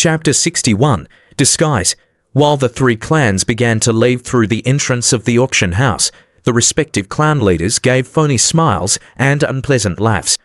Chapter 61. Disguise. While the three clans began to leave through the entrance of the auction house, the respective clan leaders gave phony smiles and unpleasant laughs.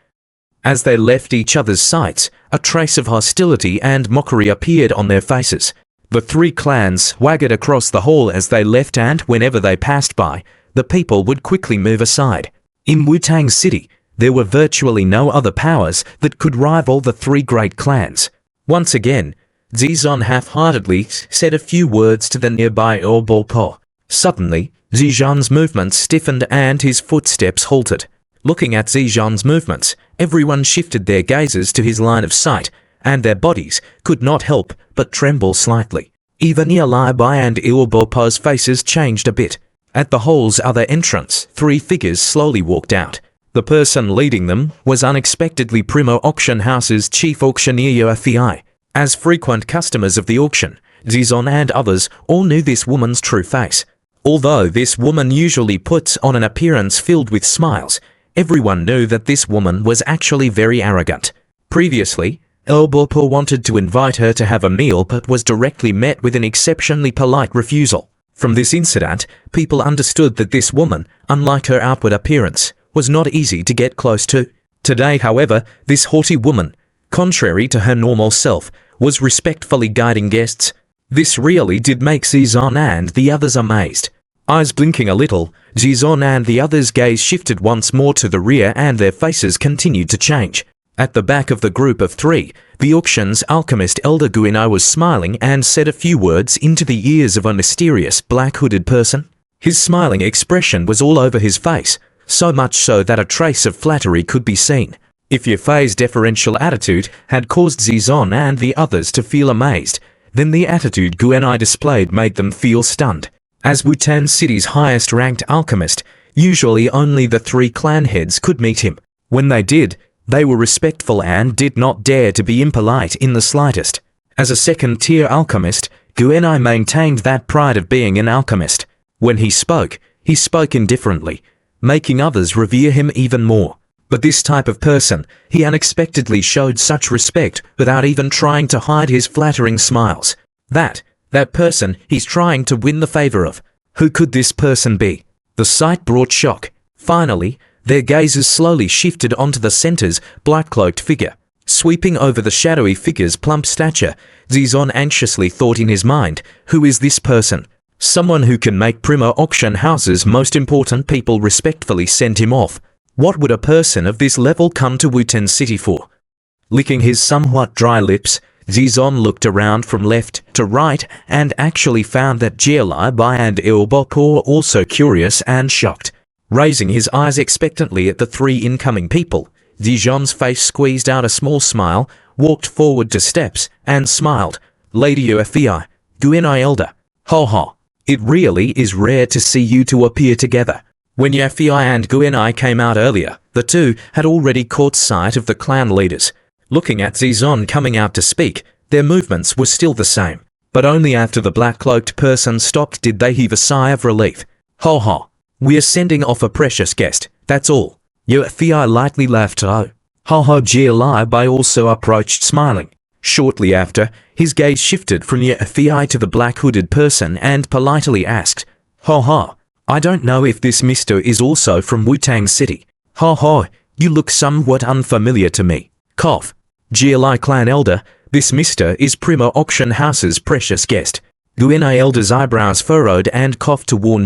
As they left each other's sights, a trace of hostility and mockery appeared on their faces. The three clans swaggered across the hall as they left, and whenever they passed by, the people would quickly move aside. In Wu-Tang City, there were virtually no other powers that could rival the three great clans. Once again, Zizon half-heartedly said a few words to the nearby Bo. Suddenly, Zizon's movements stiffened and his footsteps halted. Looking at Zizon's movements, everyone shifted their gazes to his line of sight, and their bodies could not help but tremble slightly. Even Bai and Bo's faces changed a bit. At the hall's other entrance, three figures slowly walked out. The person leading them was unexpectedly Primo Auction House's chief auctioneer Fi. As frequent customers of the auction, Zizon and others all knew this woman's true face. Although this woman usually puts on an appearance filled with smiles, everyone knew that this woman was actually very arrogant. Previously, Bo wanted to invite her to have a meal but was directly met with an exceptionally polite refusal. From this incident, people understood that this woman, unlike her outward appearance, was not easy to get close to. Today, however, this haughty woman, contrary to her normal self, was respectfully guiding guests. This really did make Zizon and the others amazed. Eyes blinking a little, Zizon and the others' gaze shifted once more to the rear and their faces continued to change. At the back of the group of three, the auction's alchemist Elder Guinai was smiling and said a few words into the ears of a mysterious black-hooded person. His smiling expression was all over his face, so much so that a trace of flattery could be seen. If Yafei's deferential attitude had caused Zizon and the others to feel amazed, then the attitude Guinai displayed made them feel stunned. As Wu-Tang City's highest-ranked alchemist, usually only the three clan heads could meet him. When they did, they were respectful and did not dare to be impolite in the slightest. As a second-tier alchemist, Guinai maintained that pride of being an alchemist. When he spoke indifferently, making others revere him even more. But this type of person, he unexpectedly showed such respect without even trying to hide his flattering smiles. That person he's trying to win the favor of. Who could this person be? The sight brought shock. Finally, their gazes slowly shifted onto the center's black-cloaked figure. Sweeping over the shadowy figure's plump stature, Zizon anxiously thought in his mind, who is this person? Someone who can make Primo Auction House's most important people respectfully send him off. What would a person of this level come to Wu-Tang City for? Licking his somewhat dry lips, Zizon looked around from left to right and actually found that Bai and Bo were also curious and shocked. Raising his eyes expectantly at the three incoming people, Zizon's face squeezed out a small smile, walked forward to steps, and smiled. Lady Fi, Guinai Elder. Ho ho. It really is rare to see you two appear together. When Yafei and Guinai came out earlier, the two had already caught sight of the clan leaders. Looking at Zizon coming out to speak, their movements were still the same. But only after the black-cloaked person stopped did they heave a sigh of relief. Ho ho. We're sending off a precious guest, that's all. Yafei lightly laughed. Oh. Ho ho. Bai also approached smiling. Shortly after, his gaze shifted from Yafei to the black-hooded person and politely asked, Ho ho. I don't know if this mister is also from Wu-Tang City. Ho ho, you look somewhat unfamiliar to me. Cough. Li clan elder, this mister is Primo Auction House's precious guest. Guinai elder's eyebrows furrowed and coughed to warn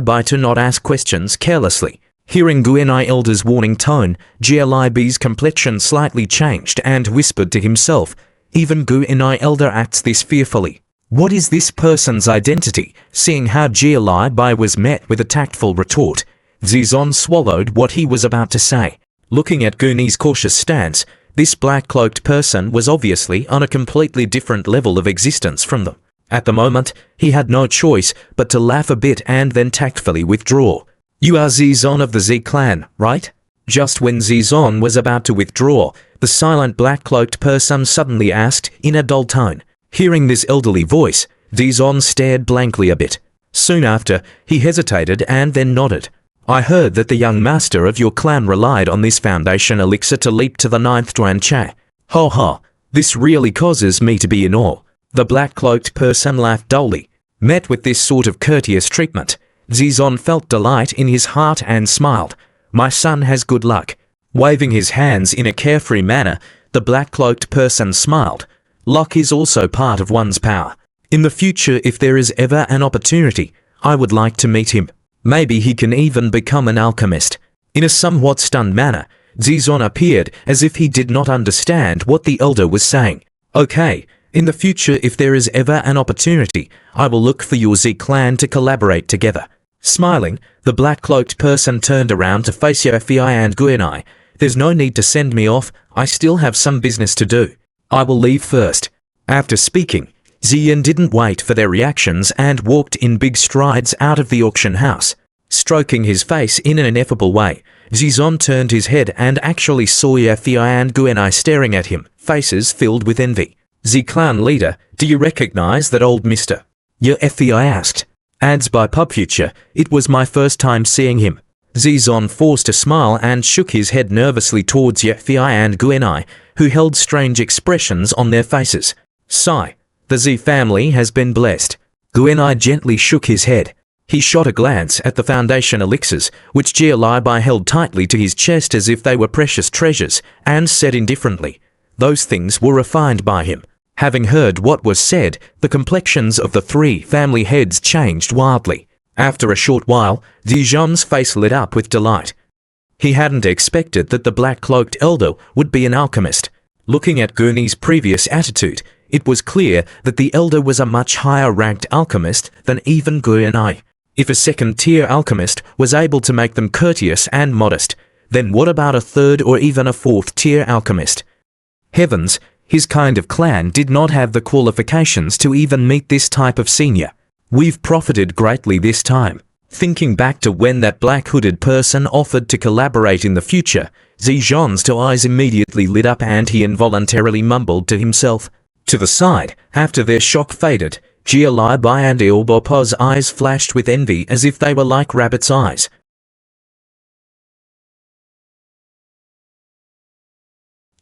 Bai to not ask questions carelessly. Hearing Guinai elder's warning tone, Bai's complexion slightly changed and whispered to himself, even Guinai elder acts this fearfully. What is this person's identity? Seeing how Bai was met with a tactful retort, Zizon swallowed what he was about to say. Looking at Guinai's cautious stance, this black-cloaked person was obviously on a completely different level of existence from them. At the moment, he had no choice but to laugh a bit and then tactfully withdraw. You are Zizon of the Z clan, right? Just when Zizon was about to withdraw, the silent black-cloaked person suddenly asked in a dull tone. Hearing this elderly voice, Zizon stared blankly a bit. Soon after, he hesitated and then nodded. I heard that the young master of your clan relied on this foundation elixir to leap to the 9th Duan Cha. Ho ho. This really causes me to be in awe. The black-cloaked person laughed dully. Met with this sort of courteous treatment, Zizon felt delight in his heart and smiled. My son has good luck. Waving his hands in a carefree manner, the black-cloaked person smiled. Luck is also part of one's power. In the future, if there is ever an opportunity, I would like to meet him. Maybe he can even become an alchemist. In a somewhat stunned manner, Zizon appeared as if he did not understand what the elder was saying. Okay, in the future, if there is ever an opportunity, I will look for your Z clan to collaborate together. Smiling, the black-cloaked person turned around to face Yofi and Guinai. There's no need to send me off, I still have some business to do. I will leave first. After speaking, Ziyin didn't wait for their reactions and walked in big strides out of the auction house. Stroking his face in an ineffable way, Zizon turned his head and actually saw Yofi and Guinai staring at him, faces filled with envy. Z-Clan leader, do you recognize that old mister? Yofi asked. Adds by pub future, it was my first time seeing him. Zizon forced a smile and shook his head nervously towards Yofi and Guinai, who held strange expressions on their faces. Sigh. The Z family has been blessed. Guinai gently shook his head. He shot a glance at the foundation elixirs, which Jialibai held tightly to his chest as if they were precious treasures, and said indifferently, those things were refined by him. Having heard what was said, the complexions of the three family heads changed wildly. After a short while, Dijon's face lit up with delight. He hadn't expected that the black-cloaked elder would be an alchemist. Looking at Gurney's previous attitude, it was clear that the elder was a much higher-ranked alchemist than even Guinai. If a second-tier alchemist was able to make them courteous and modest, then what about a third or even a fourth-tier alchemist? Heavens, his kind of clan did not have the qualifications to even meet this type of senior. We've profited greatly this time. Thinking back to when that black-hooded person offered to collaborate in the future, Zijon's eyes immediately lit up and he involuntarily mumbled to himself. To the side, after their shock faded, Jialibai and Ilbopo's eyes flashed with envy as if they were like rabbits' eyes.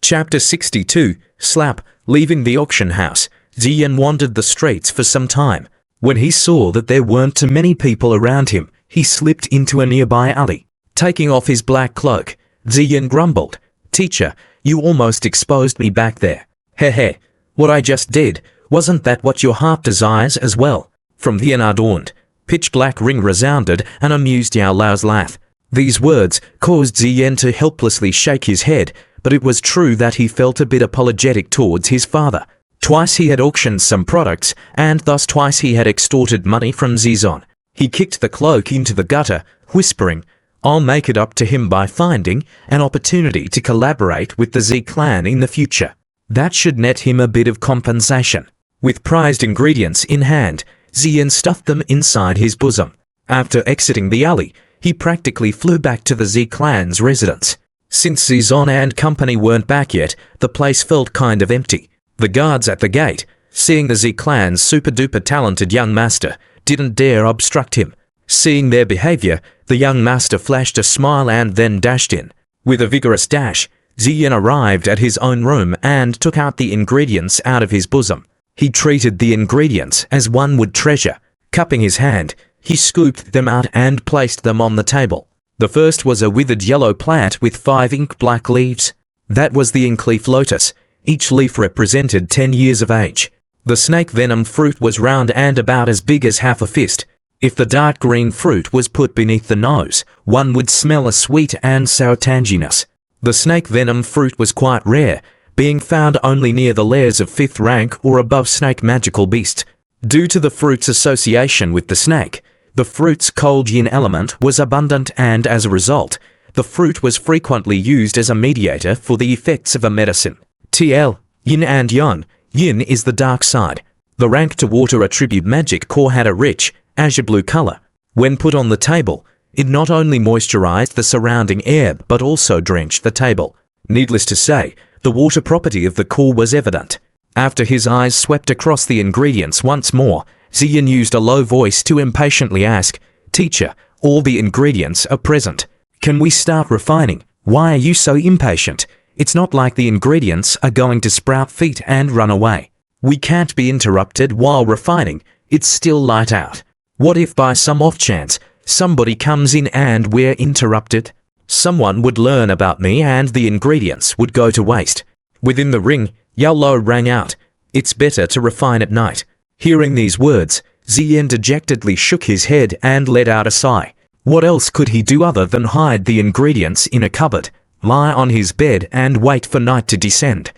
Chapter 62, Slap. Leaving the auction house, Ziyin wandered the streets for some time. When he saw that there weren't too many people around him, he slipped into a nearby alley. Taking off his black cloak, Ziyin grumbled, Teacher, you almost exposed me back there. Heh. What I just did, wasn't that what your heart desires as well? From the unadorned, pitch-black ring resounded an amused Yao Lao's laugh. These words caused Ziyin to helplessly shake his head, but it was true that he felt a bit apologetic towards his father. Twice he had auctioned some products, and thus twice he had extorted money from Zizon. He kicked the cloak into the gutter, whispering, I'll make it up to him by finding an opportunity to collaborate with the Z clan in the future. That should net him a bit of compensation. With prized ingredients in hand, Ziyin stuffed them inside his bosom. After exiting the alley, he practically flew back to the Z clan's residence. Since Zizon and company weren't back yet, the place felt kind of empty. The guards at the gate, seeing the Z clan's super-duper talented young master, didn't dare obstruct him. Seeing their behavior, the young master flashed a smile and then dashed in. With a vigorous dash, Ziyin arrived at his own room and took out the ingredients out of his bosom. He treated the ingredients as one would treasure. Cupping his hand, he scooped them out and placed them on the table. The first was a withered yellow plant with 5 ink-black leaves. That was the inkleaf lotus. Each leaf represented 10 years of age. The snake venom fruit was round and about as big as half a fist. If the dark green fruit was put beneath the nose, one would smell a sweet and sour tanginess. The snake venom fruit was quite rare, being found only near the lairs of 5th rank or above snake magical beasts. Due to the fruit's association with the snake, the fruit's cold yin element was abundant and as a result, the fruit was frequently used as a mediator for the effects of a medicine. TL, yin and yang. Yin is the dark side. The rank to water attribute magic core had a rich, azure blue color. When put on the table, it not only moisturized the surrounding air but also drenched the table. Needless to say, the water property of the core was evident. After his eyes swept across the ingredients once more, Ziyin used a low voice to impatiently ask, Teacher, all the ingredients are present. Can we start refining? Why are you so impatient? It's not like the ingredients are going to sprout feet and run away. We can't be interrupted while refining. It's still light out. What if by some off chance, somebody comes in and we're interrupted? Someone would learn about me and the ingredients would go to waste. Within the ring, Yao Lo rang out. It's better to refine at night. Hearing these words, Ziyan dejectedly shook his head and let out a sigh. What else could he do other than hide the ingredients in a cupboard, lie on his bed and wait for night to descend?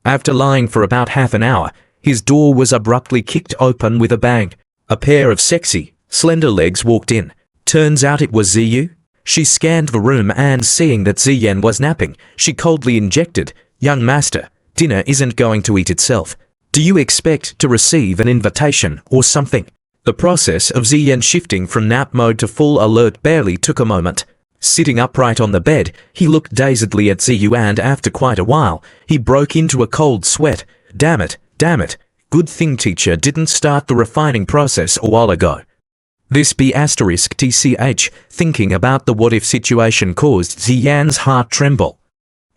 After lying for about half an hour, his door was abruptly kicked open with a bang. A pair of sexy, slender legs walked in. Turns out it was Ziyu. She scanned the room and seeing that Ziyan was napping, she coldly injected, "Young master, dinner isn't going to eat itself. Do you expect to receive an invitation or something?" The process of Ziyan shifting from nap mode to full alert barely took a moment. Sitting upright on the bed, he looked dazedly at Ziyu and after quite a while, he broke into a cold sweat. Damn it. Good thing teacher didn't start the refining process a while ago. This *TCH, thinking about the what-if situation caused Ziyan's heart tremble.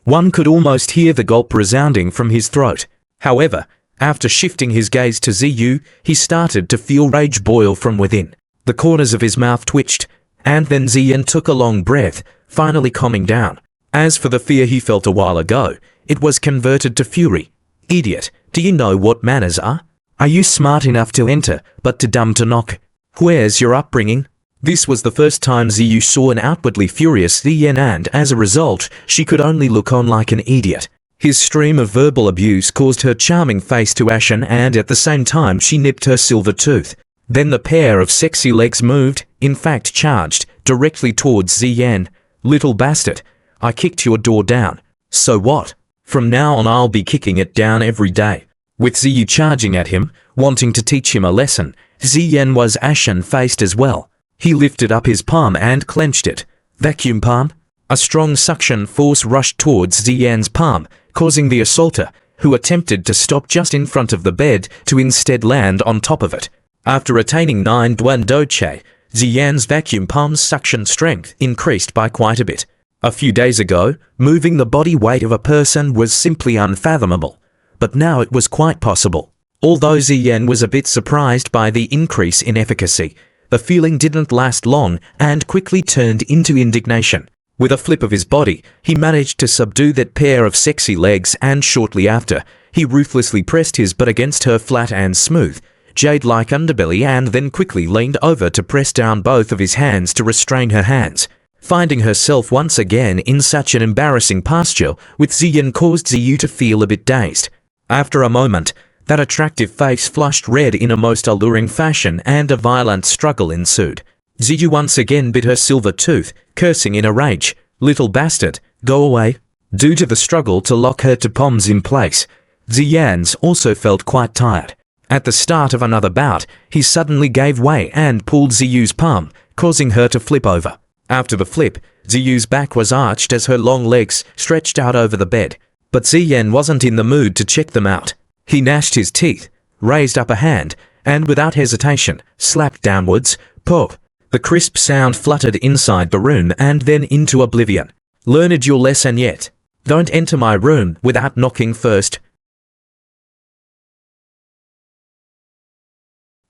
One could almost hear the gulp resounding from his throat. However, after shifting his gaze to Ziyu, he started to feel rage boil from within. The corners of his mouth twitched, and then Ziyan took a long breath, finally calming down. As for the fear he felt a while ago, it was converted to fury. Idiot, do you know what manners are? Are you smart enough to enter, but too dumb to knock? Where's your upbringing? This was the first time Ziyu saw an outwardly furious Ziyan and, as a result, she could only look on like an idiot. His stream of verbal abuse caused her charming face to ashen and at the same time she nipped her silver tooth. Then the pair of sexy legs moved, in fact charged, directly towards Ziyan. "Little bastard, I kicked your door down. So what? From now on I'll be kicking it down every day." With Ziyu charging at him, wanting to teach him a lesson, Ziyan was ashen-faced as well. He lifted up his palm and clenched it. Vacuum palm? A strong suction force rushed towards Ziyan's palm, causing the assaulter, who attempted to stop just in front of the bed, to instead land on top of it. After attaining 9 Duan Doche, Ziyan's vacuum palm's suction strength increased by quite a bit. A few days ago, moving the body weight of a person was simply unfathomable, but now it was quite possible. Although Ziyan was a bit surprised by the increase in efficacy, the feeling didn't last long and quickly turned into indignation. With a flip of his body, he managed to subdue that pair of sexy legs and shortly after, he ruthlessly pressed his butt against her flat and smooth, jade-like underbelly and then quickly leaned over to press down both of his hands to restrain her hands. Finding herself once again in such an embarrassing posture with Ziyan caused Ziyu to feel a bit dazed. After a moment, that attractive face flushed red in a most alluring fashion and a violent struggle ensued. Ziyu once again bit her silver tooth, cursing in a rage. "Little bastard, go away." Due to the struggle to lock her to palms in place, Ziyan's also felt quite tired. At the start of another bout, he suddenly gave way and pulled Ziyu's palm, causing her to flip over. After the flip, Ziyu's back was arched as her long legs stretched out over the bed. But Ziyan wasn't in the mood to check them out. He gnashed his teeth, raised up a hand, and without hesitation, slapped downwards. Pop! The crisp sound fluttered inside the room and then into oblivion. "Learned your lesson yet? Don't enter my room without knocking first."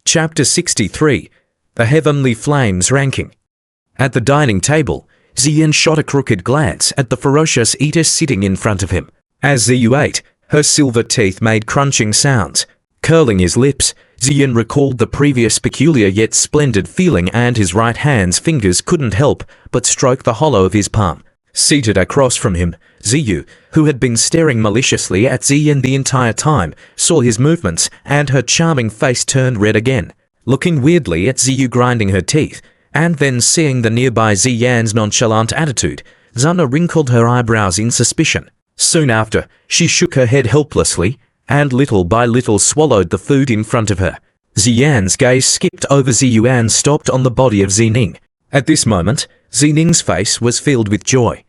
Chapter 63. The Heavenly Flames Ranking. At the dining table, Ziyan shot a crooked glance at the ferocious eater sitting in front of him. As Ziyu ate, her silver teeth made crunching sounds. Curling his lips, Ziyan recalled the previous peculiar yet splendid feeling and his right hand's fingers couldn't help but stroke the hollow of his palm. Seated across from him, Ziyu, who had been staring maliciously at Ziyan the entire time, saw his movements and her charming face turned red again. Looking weirdly at Ziyu grinding her teeth, and then seeing the nearby Ziyan's nonchalant attitude, Zana wrinkled her eyebrows in suspicion. Soon after, she shook her head helplessly, and little by little swallowed the food in front of her. Ziyan's gaze skipped over Ziyu and stopped on the body of Zining. At this moment, Zining's face was filled with joy.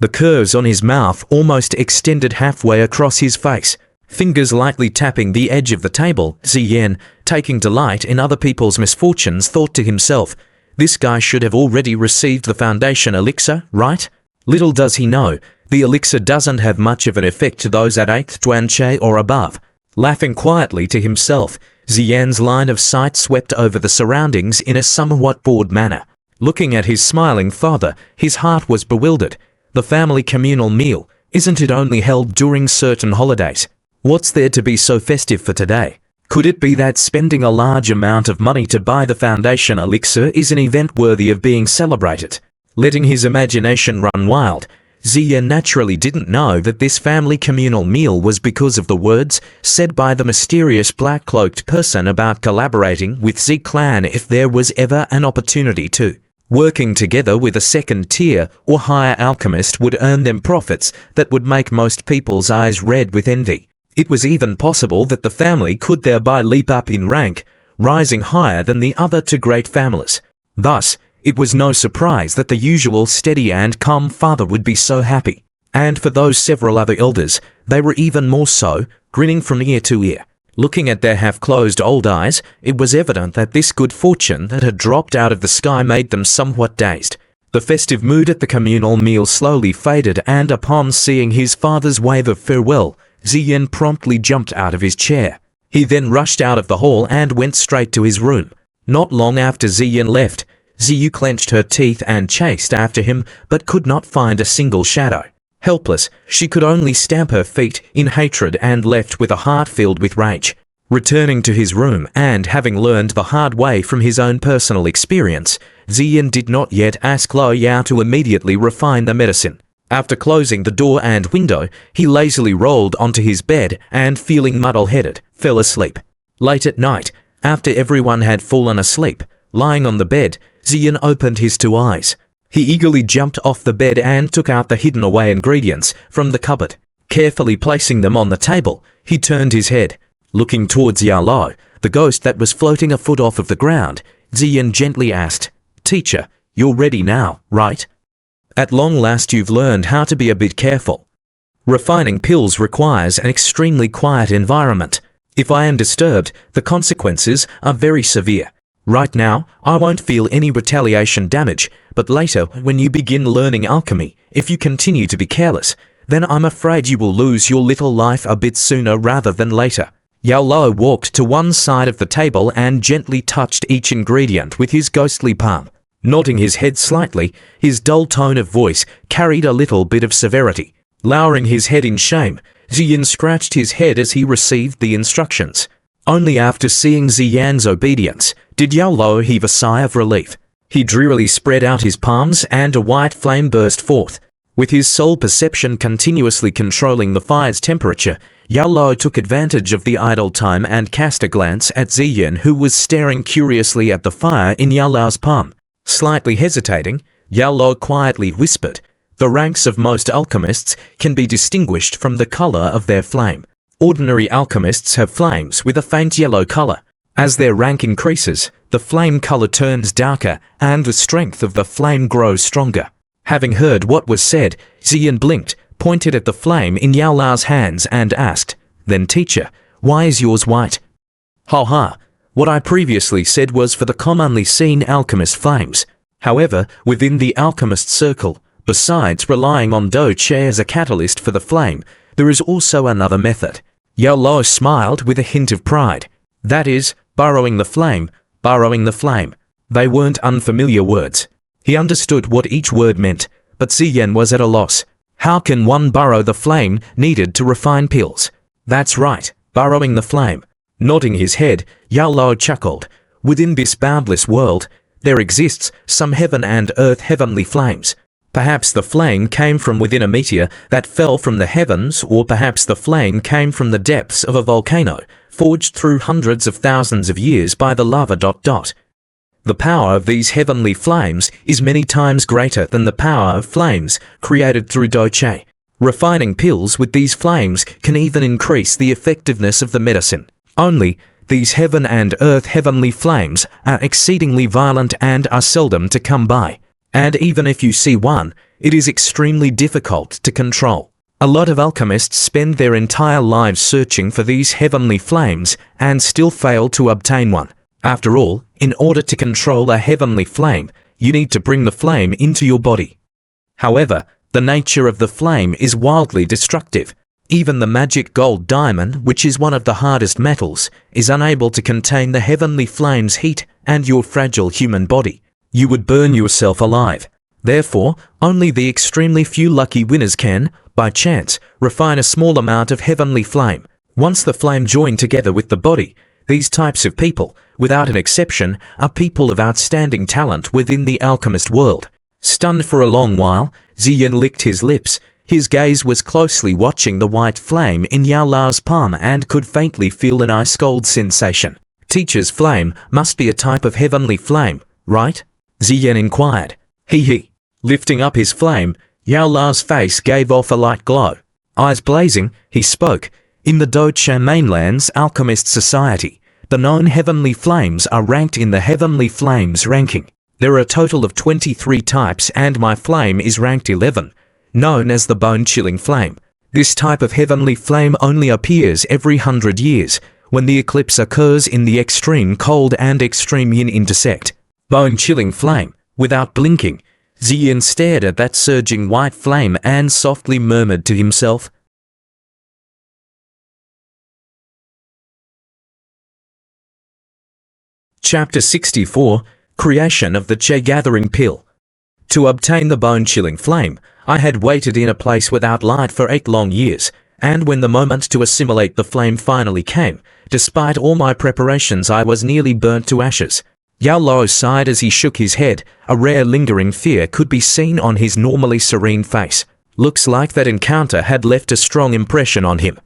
The curves on his mouth almost extended halfway across his face. Fingers lightly tapping the edge of the table, Ziyan, taking delight in other people's misfortunes, thought to himself, "This guy should have already received the foundation elixir, right?" Little does he know, The elixir doesn't have much of an effect to those at 8th Duanche or above. Laughing quietly to himself, Ziyan's line of sight swept over the surroundings in a somewhat bored manner. Looking at his smiling father, his heart was bewildered. The family communal meal, isn't it only held during certain holidays? What's there to be so festive for today? Could it be that spending a large amount of money to buy the foundation elixir is an event worthy of being celebrated? Letting his imagination run wild, Ziyan naturally didn't know that this family communal meal was because of the words said by the mysterious black-cloaked person about collaborating with Z clan if there was ever an opportunity to. Working together with a second-tier or higher alchemist would earn them profits that would make most people's eyes red with envy. It was even possible that the family could thereby leap up in rank, rising higher than the other two great families. Thus, it was no surprise that the usual steady and calm father would be so happy. And for those several other elders, they were even more so, grinning from ear to ear. Looking at their half-closed old eyes, it was evident that this good fortune that had dropped out of the sky made them somewhat dazed. The festive mood at the communal meal slowly faded, and upon seeing his father's wave of farewell, Ziyan promptly jumped out of his chair. He then rushed out of the hall and went straight to his room. Not long after Ziyan left, Ziyu clenched her teeth and chased after him, but could not find a single shadow. Helpless, she could only stamp her feet in hatred and left with a heart filled with rage. Returning to his room and having learned the hard way from his own personal experience, Ziyan did not yet ask Lo Yao to immediately refine the medicine. After closing the door and window, he lazily rolled onto his bed and, feeling muddle-headed, fell asleep. Late at night, after everyone had fallen asleep, lying on the bed, Ziyan opened his two eyes. He eagerly jumped off the bed and took out the hidden-away ingredients from the cupboard. Carefully placing them on the table, he turned his head. Looking towards Yao Lo, the ghost that was floating a foot off of the ground, Ziyan gently asked, "Teacher, you're ready now, right? At long last you've learned how to be a bit careful. Refining pills requires an extremely quiet environment. If I am disturbed, the consequences are very severe. Right now, I won't feel any retaliation damage, but later, when you begin learning alchemy, if you continue to be careless, then I'm afraid you will lose your little life a bit sooner rather than later." Yao Lo walked to one side of the table and gently touched each ingredient with his ghostly palm. Nodding his head slightly, his dull tone of voice carried a little bit of severity. Lowering his head in shame, Ziyan scratched his head as he received the instructions. Only after seeing Ziyan's obedience did Yao Lo heave a sigh of relief. He drearily spread out his palms and a white flame burst forth. With his soul perception continuously controlling the fire's temperature, Yao Lo took advantage of the idle time and cast a glance at Ziyan, who was staring curiously at the fire in Yao Lo's palm. Slightly hesitating, Yao Lo quietly whispered, "The ranks of most alchemists can be distinguished from the color of their flame. Ordinary alchemists have flames with a faint yellow color. As their rank increases, the flame color turns darker and the strength of the flame grows stronger." Having heard what was said, Ziyan blinked, pointed at the flame in Yao Lao's hands and asked, "Then teacher, why is yours white?" "Ha ha, what I previously said was for the commonly seen alchemist flames. However, within the alchemist circle, besides relying on Dou Zhe as a catalyst for the flame, there is also another method." Yao Lo smiled with a hint of pride. "That is, borrowing the flame, borrowing the flame." They weren't unfamiliar words. He understood what each word meant, but Ziyan was at a loss. How can one borrow the flame needed to refine pills? That's right, borrowing the flame. Nodding his head, Yao Lo chuckled. Within this boundless world, there exists some heaven and earth heavenly flames. Perhaps the flame came from within a meteor that fell from the heavens, or perhaps the flame came from the depths of a volcano, forged through hundreds of thousands of years by the lava ... The power of these heavenly flames is many times greater than the power of flames created through Dou Zhe. Refining pills with these flames can even increase the effectiveness of the medicine. Only, these heaven and earth heavenly flames are exceedingly violent and are seldom to come by. And even if you see one, it is extremely difficult to control. A lot of alchemists spend their entire lives searching for these heavenly flames and still fail to obtain one. After all, in order to control a heavenly flame, you need to bring the flame into your body. However, The nature of the flame is wildly destructive. Even the magic gold diamond, which is one of the hardest metals, is unable to contain the heavenly flame's heat and your fragile human body. You would burn yourself alive. Therefore, only the extremely few lucky winners can, by chance, refine a small amount of heavenly flame. Once the flame joined together with the body, these types of people, without an exception, are people of outstanding talent within the alchemist world. Stunned for a long while, Ziyin licked his lips. His gaze was closely watching the white flame in Yao Lao's palm and could faintly feel an ice-cold sensation. Teacher's flame must be a type of heavenly flame, right? Ziyin inquired. He. Lifting up his flame, Yao Lao's face gave off a light glow. Eyes blazing, he spoke. In the Dou Zhe mainland's alchemist society, the known heavenly flames are ranked in the heavenly flames ranking. There are a total of 23 types and my flame is ranked 11. Known as the bone-chilling flame. This type of heavenly flame only appears every 100 years, when the eclipse occurs in the extreme cold and extreme yin intersect. Bone-chilling flame. Without blinking, Ziyin stared at that surging white flame and softly murmured to himself. Chapter 64, Creation of the Che Gathering Pill. To obtain the bone-chilling flame, I had waited in a place without light for 8 long years, and when the moment to assimilate the flame finally came, despite all my preparations I was nearly burnt to ashes. Yao Lao sighed as he shook his head. A rare lingering fear could be seen on his normally serene face. Looks like that encounter had left a strong impression on him.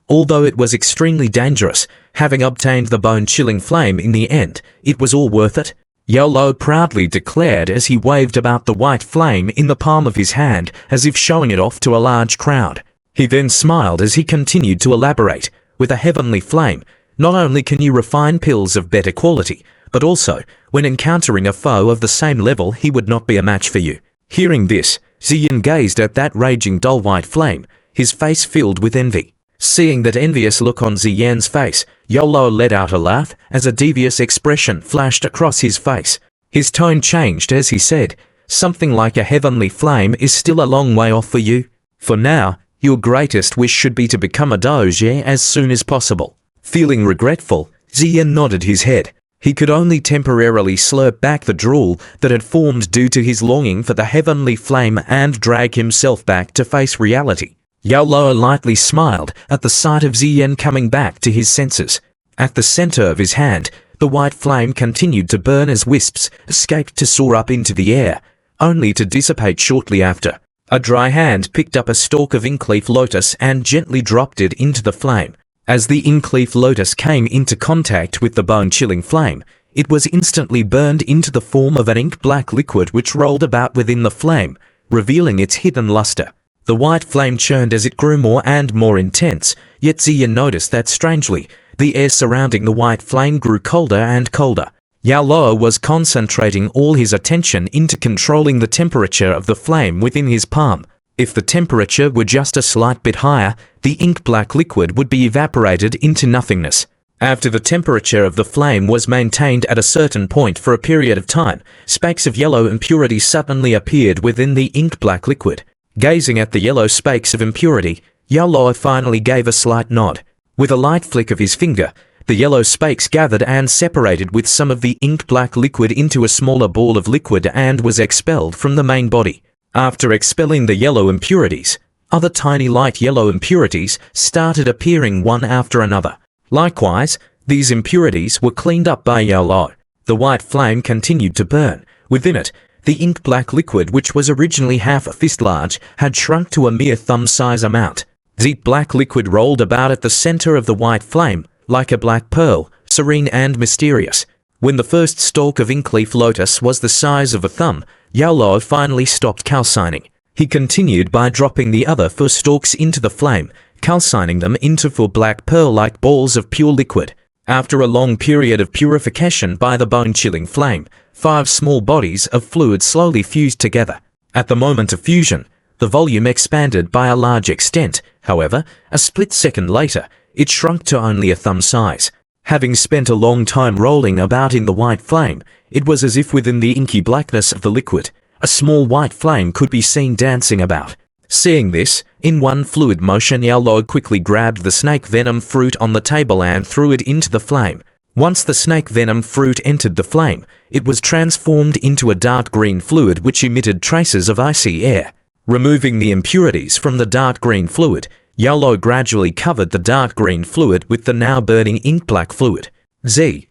Although it was extremely dangerous, having obtained the bone-chilling flame in the end, it was all worth it. Yao Lao proudly declared as he waved about the white flame in the palm of his hand as if showing it off to a large crowd. He then smiled as he continued to elaborate. With a heavenly flame, not only can you refine pills of better quality, but also, when encountering a foe of the same level, he would not be a match for you. Hearing this, Ziyin gazed at that raging dull white flame, his face filled with envy. Seeing that envious look on Ziyin's face, Yao Lao let out a laugh as a devious expression flashed across his face. His tone changed as he said, something like a heavenly flame is still a long way off for you. For now, your greatest wish should be to become a Dou Zhe as soon as possible. Feeling regretful, Ziyin nodded his head. He could only temporarily slurp back the drool that had formed due to his longing for the heavenly flame and drag himself back to face reality. Yao Lao lightly smiled at the sight of Ziyin coming back to his senses. At the center of his hand, the white flame continued to burn as wisps escaped to soar up into the air, only to dissipate shortly after. A dry hand picked up a stalk of inkleaf lotus and gently dropped it into the flame. As the inkleaf lotus came into contact with the bone-chilling flame, it was instantly burned into the form of an ink-black liquid which rolled about within the flame, revealing its hidden luster. The white flame churned as it grew more and more intense, yet Ziyin noticed that strangely, the air surrounding the white flame grew colder and colder. Yao Lao was concentrating all his attention into controlling the temperature of the flame within his palm. If the temperature were just a slight bit higher, the ink-black liquid would be evaporated into nothingness. After the temperature of the flame was maintained at a certain point for a period of time, specks of yellow impurity suddenly appeared within the ink-black liquid. Gazing at the yellow specks of impurity, Yao Lao finally gave a slight nod. With a light flick of his finger, the yellow specks gathered and separated with some of the ink-black liquid into a smaller ball of liquid and was expelled from the main body. After expelling the yellow impurities, other tiny light yellow impurities started appearing one after another. Likewise, these impurities were cleaned up by Yao Lao. The white flame continued to burn. Within it, the ink-black liquid, which was originally half a fist large, had shrunk to a mere thumb-size amount. The black liquid rolled about at the center of the white flame, like a black pearl, serene and mysterious. When the first stalk of inkleaf lotus was the size of a thumb, Yao Lao finally stopped calcining. He continued by dropping the other 4 stalks into the flame, calcining them into 4 black pearl-like balls of pure liquid. After a long period of purification by the bone-chilling flame, 5 small bodies of fluid slowly fused together. At the moment of fusion, the volume expanded by a large extent. However, a split second later, it shrunk to only a thumb size. Having spent a long time rolling about in the white flame, it was as if within the inky blackness of the liquid, A small white flame could be seen dancing about. Seeing this, in one fluid motion Yao Lo quickly grabbed the snake venom fruit on the table and threw it into the flame. Once the snake venom fruit entered the flame, it was transformed into a dark green fluid which emitted traces of icy air. Removing the impurities from the dark green fluid, Yao Lo gradually covered the dark green fluid with the now burning ink-black fluid. Zi.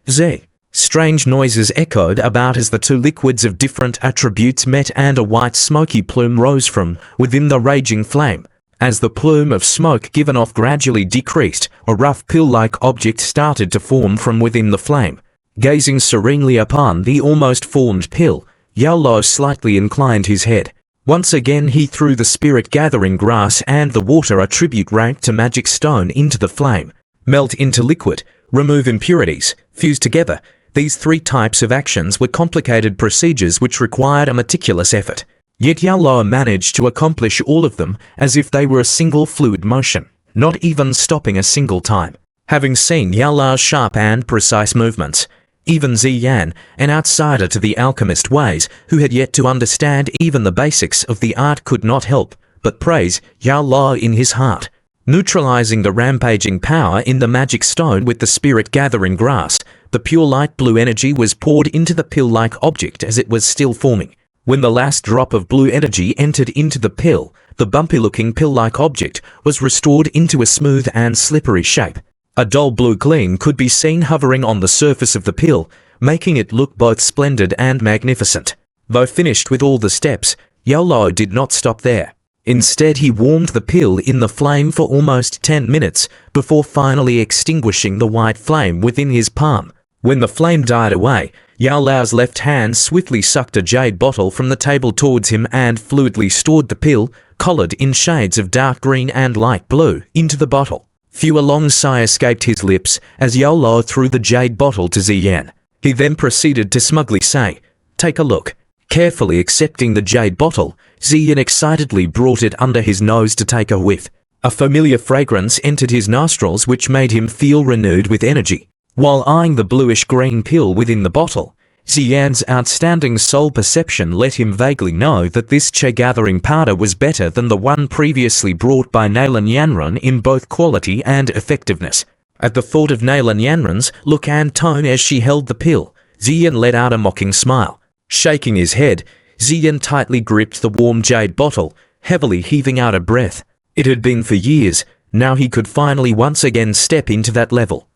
Strange noises echoed about as the two liquids of different attributes met and a white smoky plume rose from within the raging flame. As the plume of smoke given off gradually decreased, a rough pill-like object started to form from within the flame. Gazing serenely upon the almost formed pill, Yao Lo slightly inclined his head. Once again he threw the spirit-gathering grass and the water attribute ranked to magic stone into the flame. Melt into liquid, remove impurities, fuse together. These three types of actions were complicated procedures which required a meticulous effort. Yet Yao Lo managed to accomplish all of them as if they were a single fluid motion, not even stopping a single time. Having seen Yao Lo's sharp and precise movements, even Ziyan, an outsider to the alchemist ways, who had yet to understand even the basics of the art, could not help but praise Yao Lo in his heart. Neutralizing the rampaging power in the magic stone with the spirit-gathering grass, the pure light blue energy was poured into the pill-like object as it was still forming. When the last drop of blue energy entered into the pill, the bumpy-looking pill-like object was restored into a smooth and slippery shape. A dull blue gleam could be seen hovering on the surface of the pill, making it look both splendid and magnificent. Though finished with all the steps, Yao Lo did not stop there. Instead, he warmed the pill in the flame for almost 10 minutes before finally extinguishing the white flame within his palm. When the flame died away, Yao Lo's left hand swiftly sucked a jade bottle from the table towards him and fluidly stored the pill, colored in shades of dark green and light blue, into the bottle. A long sigh escaped his lips as Yao Lo threw the jade bottle to Ziyan. He then proceeded to smugly say, "Take a look." Carefully accepting the jade bottle, Ziyan excitedly brought it under his nose to take a whiff. A familiar fragrance entered his nostrils which made him feel renewed with energy. While eyeing the bluish-green pill within the bottle, Ziyan's outstanding soul perception let him vaguely know that this Che-gathering powder was better than the one previously brought by Naylan Yanran in both quality and effectiveness. At the thought of Naylan Yanran's look and tone as she held the pill, Ziyan let out a mocking smile. Shaking his head, Ziyan tightly gripped the warm jade bottle, heavily heaving out a breath. It had been for years, now he could finally once again step into that level.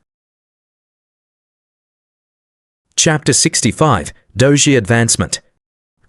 Chapter 65, Dou Zhe Advancement.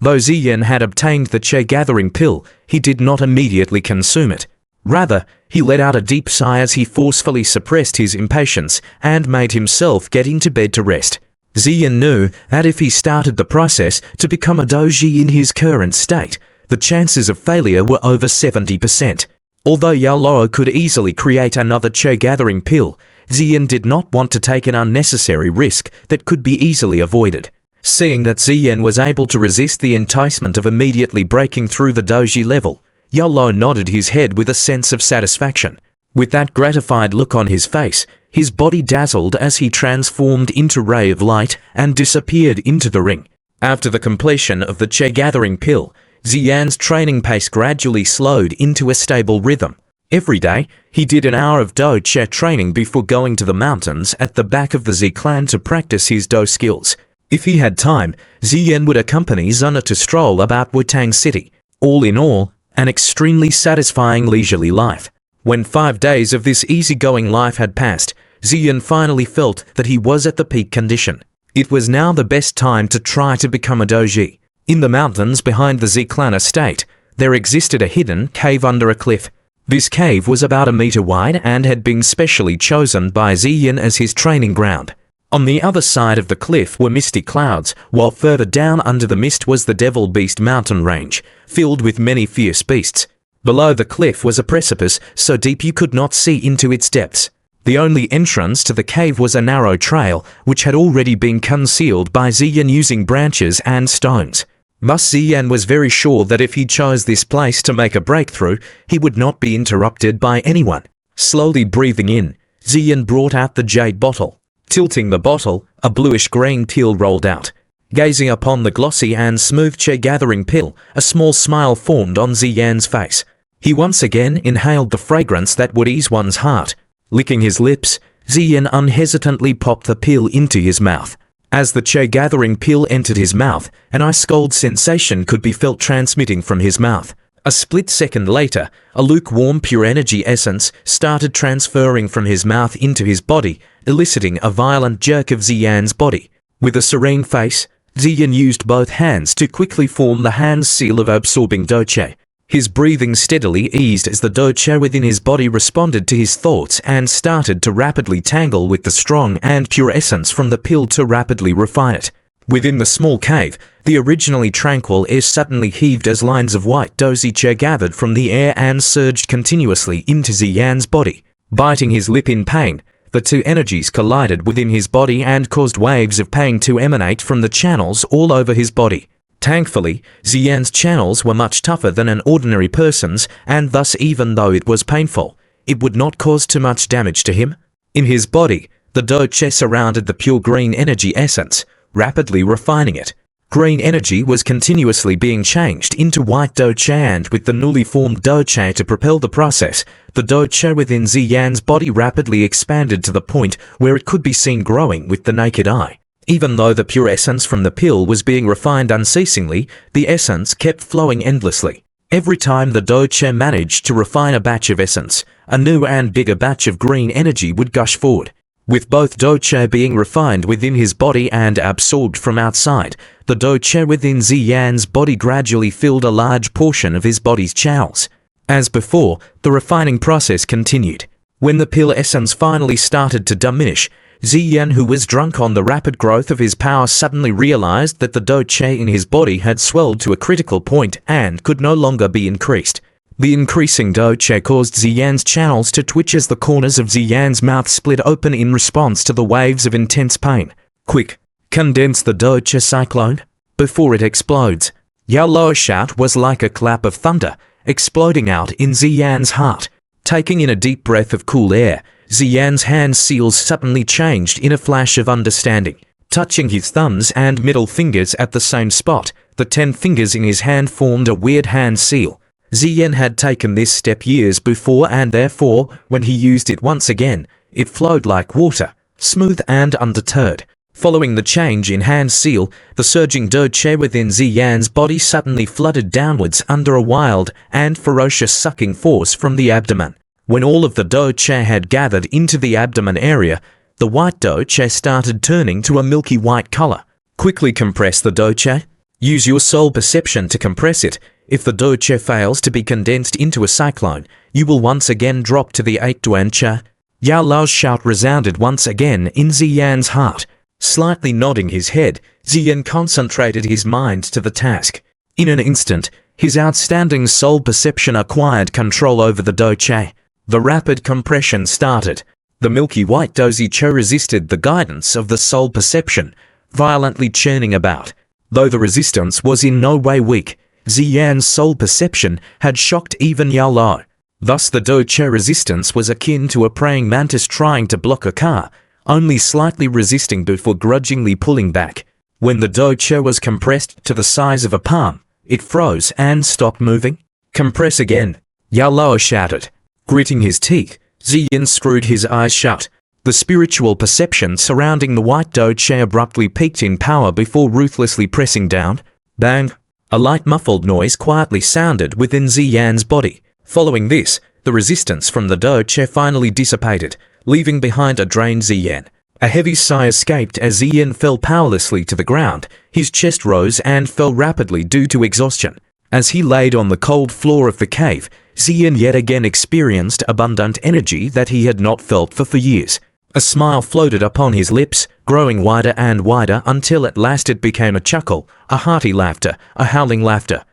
Though Ziyan had obtained the Che-gathering pill, he did not immediately consume it. Rather, he let out a deep sigh as he forcefully suppressed his impatience and made himself get into bed to rest. Ziyan knew that if he started the process to become a doji in his current state, the chances of failure were over 70%. Although Yao Lo could easily create another Che-gathering pill, Ziyan did not want to take an unnecessary risk that could be easily avoided. Seeing that Ziyan was able to resist the enticement of immediately breaking through the doji level, Yao Lo nodded his head with a sense of satisfaction. With that gratified look on his face, his body dazzled as he transformed into ray of light and disappeared into the ring. After the completion of the Che-gathering pill, Ziyan's training pace gradually slowed into a stable rhythm. Every day, he did an hour of Dou Che training before going to the mountains at the back of the Zi clan to practice his Dou skills. If he had time, Ziyan would accompany Zuna to stroll about Wutang City. All in all, an extremely satisfying leisurely life. When 5 days of this easygoing life had passed, Ziyan finally felt that he was at the peak condition. It was now the best time to try to become a doji. In the mountains behind the Zi clan estate, there existed a hidden cave under a cliff. This cave was about 1 meter wide and had been specially chosen by Ziyan as his training ground. On the other side of the cliff were misty clouds, while further down under the mist was the Devil Beast mountain range, filled with many fierce beasts. Below the cliff was a precipice so deep you could not see into its depths. The only entrance to the cave was a narrow trail, which had already been concealed by Ziyan using branches and stones. Thus Ziyan was very sure that if he chose this place to make a breakthrough, he would not be interrupted by anyone. Slowly breathing in, Ziyan brought out the jade bottle. Tilting the bottle, a bluish-green pill rolled out. Gazing upon the glossy and smooth che-gathering pill, a small smile formed on Ziyan's face. He once again inhaled the fragrance that would ease one's heart. Licking his lips, Ziyan unhesitantly popped the pill into his mouth. As the che-gathering pill entered his mouth, an ice-cold sensation could be felt transmitting from his mouth. A split second later, a lukewarm pure energy essence started transferring from his mouth into his body, eliciting a violent jerk of Ziyan's body. With a serene face, Ziyan used both hands to quickly form the hand seal of absorbing Dou Zhe. His breathing steadily eased as the Dou Zhe within his body responded to his thoughts and started to rapidly tangle with the strong and pure essence from the pill to rapidly refine it. Within the small cave, the originally tranquil air suddenly heaved as lines of white Dou Zhe gathered from the air and surged continuously into Ziyan's body. Biting his lip in pain, the two energies collided within his body and caused waves of pain to emanate from the channels all over his body. Thankfully, Ziyan's channels were much tougher than an ordinary person's, and thus even though it was painful, it would not cause too much damage to him. In his body, the Dou Zhe surrounded the pure green energy essence, rapidly refining it. Green energy was continuously being changed into white Dou Zhe, and with the newly formed Dou Zhe to propel the process, the Dou Zhe within Ziyan's body rapidly expanded to the point where it could be seen growing with the naked eye. Even though the pure essence from the pill was being refined unceasingly, the essence kept flowing endlessly. Every time the Dou Zhe managed to refine a batch of essence, a new and bigger batch of green energy would gush forward. With both Dou Zhe being refined within his body and absorbed from outside, the Dou Zhe within Ziyan's body gradually filled a large portion of his body's channels. As before, the refining process continued. When the pill essence finally started to diminish, Ziyan, who was drunk on the rapid growth of his power, suddenly realized that the Dou Zhe in his body had swelled to a critical point and could no longer be increased. The increasing Dou Zhe caused Ziyan's channels to twitch as the corners of Ziyan's mouth split open in response to the waves of intense pain. Quick, condense the Dou Zhe cyclone before it explodes. Yao Luo's shout was like a clap of thunder, exploding out in Ziyan's heart. Taking in a deep breath of cool air, Ziyan's hand seals suddenly changed in a flash of understanding. Touching his thumbs and middle fingers at the same spot, the 10 fingers in his hand formed a weird hand seal. Ziyan had taken this step years before, and therefore, when he used it once again, it flowed like water, smooth and undeterred. Following the change in hand seal, the surging Dou Zhe within Ziyan's body suddenly flooded downwards under a wild and ferocious sucking force from the abdomen. When all of the Dou Zhe had gathered into the abdomen area, the white Dou Zhe started turning to a milky white color. Quickly compress the Dou Zhe. Use your soul perception to compress it. If the Dou Zhe fails to be condensed into a cyclone, you will once again drop to the 8 Duan Cha. Yao Luo's shout resounded once again in Ziyan's heart. Slightly nodding his head, Ziyan concentrated his mind to the task. In an instant, his outstanding soul perception acquired control over the Dou Zhe. The rapid compression started. The milky white Dou Zhe resisted the guidance of the soul perception, violently churning about. Though the resistance was in no way weak, Ziyan's soul perception had shocked even Yao Luo. Thus the Dou Zhe resistance was akin to a praying mantis trying to block a car, only slightly resisting before grudgingly pulling back. When the Dou Zhe was compressed to the size of a palm, it froze and stopped moving. Compress again, Yao Luo shouted. Gritting his teeth, Ziyan screwed his eyes shut. The spiritual perception surrounding the white Dou Zhe abruptly peaked in power before ruthlessly pressing down. Bang! A light muffled noise quietly sounded within Ziyan's body. Following this, the resistance from the Dou Zhe finally dissipated, leaving behind a drained Ziyan. A heavy sigh escaped as Ziyan fell powerlessly to the ground. His chest rose and fell rapidly due to exhaustion. As he laid on the cold floor of the cave, Ziyan yet again experienced abundant energy that he had not felt for years. A smile floated upon his lips, growing wider and wider until at last it became a chuckle, a hearty laughter, a howling laughter.